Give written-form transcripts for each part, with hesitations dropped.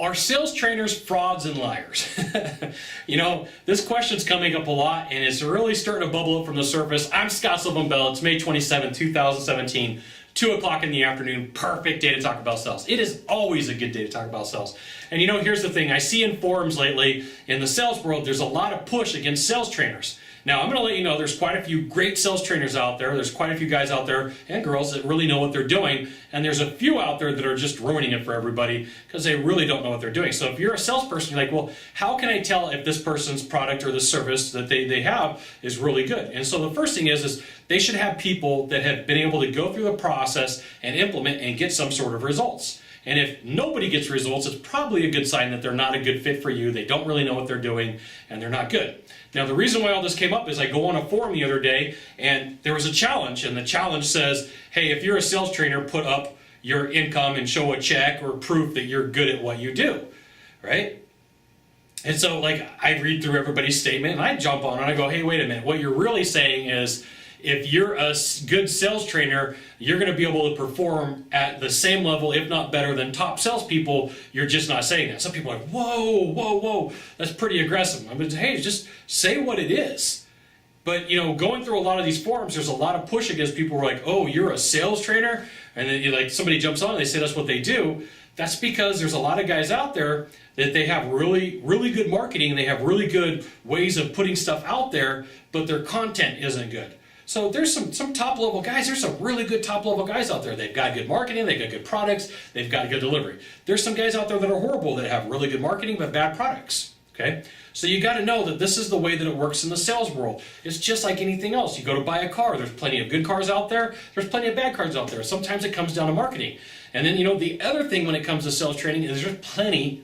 Are sales trainers frauds and liars? You know, this question's coming up a lot and it's really starting to bubble up from the surface. I'm Sylvan Bell. It's May 27, 2017, 2 o'clock in the afternoon. Perfect day to talk about sales. It is always a good day to talk about sales. And you know, here's the thing. I see in forums lately, in the sales world, there's a lot of push against sales trainers. Now, I'm going to let you know there's quite a few great sales trainers out there. There's quite a few guys out there and girls that really know what they're doing. And there's a few out there that are just ruining it for everybody because they really don't know what they're doing. So if you're a salesperson, you're like, well, how can I tell if this person's product or the service that they have is really good? And so the first thing is they should have people that have been able to go through the process and implement and get some sort of results. And if nobody gets results, it's probably a good sign that they're not a good fit for you. They don't really know what they're doing, and they're not good. Now, the reason why all this came up is I go on a forum the other day, and there was a challenge, and the challenge says, hey, if you're a sales trainer, put up your income and show a check or proof that you're good at what you do, right? And so, like, I read through everybody's statement, and I jump on and I go, hey, wait a minute. What you're really saying is, if you're a good sales trainer, you're going to be able to perform at the same level, if not better, than top salespeople. You're just not saying that. Some people are like, whoa, whoa, whoa, that's pretty aggressive. I mean, hey, just say what it is. But, you know, going through a lot of these forums, there's a lot of push against people who are like, oh, you're a sales trainer? And then like somebody jumps on and they say that's what they do. That's because there's a lot of guys out there that they have really, really good marketing. They have really good ways of putting stuff out there, but their content isn't good. So there's some top level guys, there's some really good top level guys out there. They've got good marketing, they've got good products, they've got good delivery. There's some guys out there that are horrible that have really good marketing but bad products, okay? So you got to know that this is the way that it works in the sales world. It's just like anything else. You go to buy a car, there's plenty of good cars out there, there's plenty of bad cars out there. Sometimes it comes down to marketing. And then, you know, the other thing when it comes to sales training is there's plenty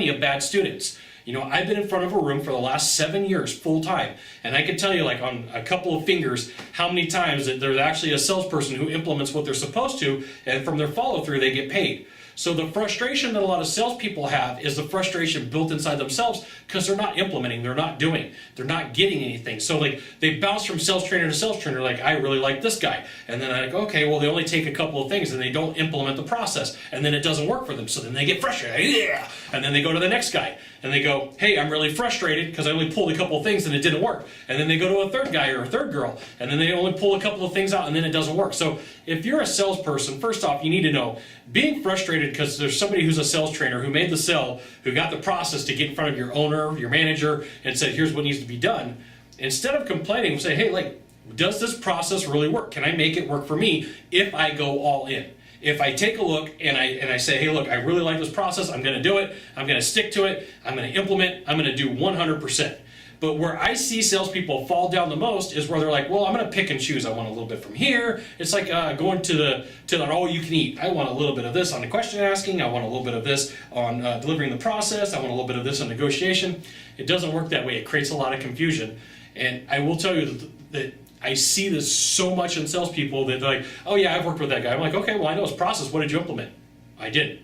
of bad students. You know, I've been in front of a room for the last 7 years full time, and I can tell you like on a couple of fingers how many times that there's actually a salesperson who implements what they're supposed to, and from their follow through they get paid. So the frustration that a lot of salespeople have is the frustration built inside themselves because they're not implementing, they're not doing, they're not getting anything. So like they bounce from sales trainer to sales trainer, like I really like this guy. And then I go, okay, well they only take a couple of things and they don't implement the process. And then it doesn't work for them. So then they get frustrated. Yeah. And then they go to the next guy and they go, hey, I'm really frustrated because I only pulled a couple of things and it didn't work. And then they go to a third guy or a third girl and then they only pull a couple of things out and then it doesn't work. So if you're a salesperson, first off, you need to know being frustrated because there's somebody who's a sales trainer who made the sale, who got the process to get in front of your owner, your manager, and said, here's what needs to be done. Instead of complaining, say, hey, like, does this process really work? Can I make it work for me if I go all in? If I take a look and I say, hey, look, I really like this process, I'm going to do it, I'm going to stick to it, I'm going to implement, I'm going to do 100%. But where I see salespeople fall down the most is where they're like, well, I'm going to pick and choose. I want a little bit from here. It's like going to the all-you-can-eat. I want a little bit of this on the question asking. I want a little bit of this on delivering the process. I want a little bit of this on negotiation. It doesn't work that way. It creates a lot of confusion. And I will tell you that I see this so much in salespeople that they're like, oh, yeah, I've worked with that guy. I'm like, okay, well, I know his process. What did you implement? I didn't.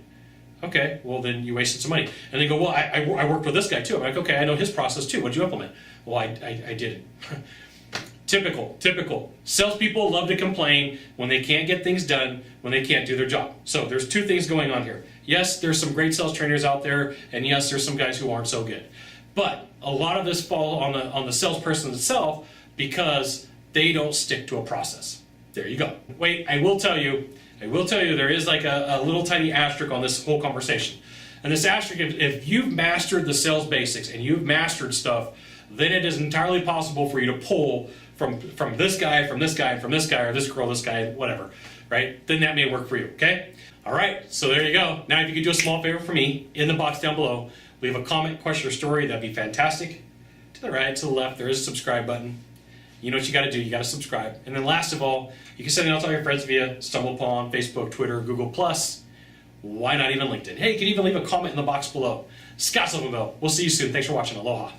Okay, well then you wasted some money. And they go, well, I worked with this guy too. I'm like, okay, I know his process too. What did you implement? Well, I didn't. Typical. Salespeople love to complain when they can't get things done, when they can't do their job. So there's two things going on here. Yes, there's some great sales trainers out there, and yes, there's some guys who aren't so good. But a lot of this falls on the salesperson itself because they don't stick to a process. There you go. Wait, I will tell you there is like a little tiny asterisk on this whole conversation. And this asterisk, if you've mastered the sales basics and you've mastered stuff, then it is entirely possible for you to pull from this guy, from this guy, from this guy, or this girl, this guy, whatever, right? Then that may work for you, okay? All right, so there you go. Now if you could do a small favor for me, in the box down below, leave a comment, question, or story, that'd be fantastic. To the right, to the left, there is a subscribe button. You know what you got to do. You got to subscribe. And then last of all, you can send it out to all your friends via StumbleUpon, Facebook, Twitter, Google+. Why not even LinkedIn? Hey, you can even leave a comment in the box below. Sylvan Bell. We'll see you soon. Thanks for watching. Aloha.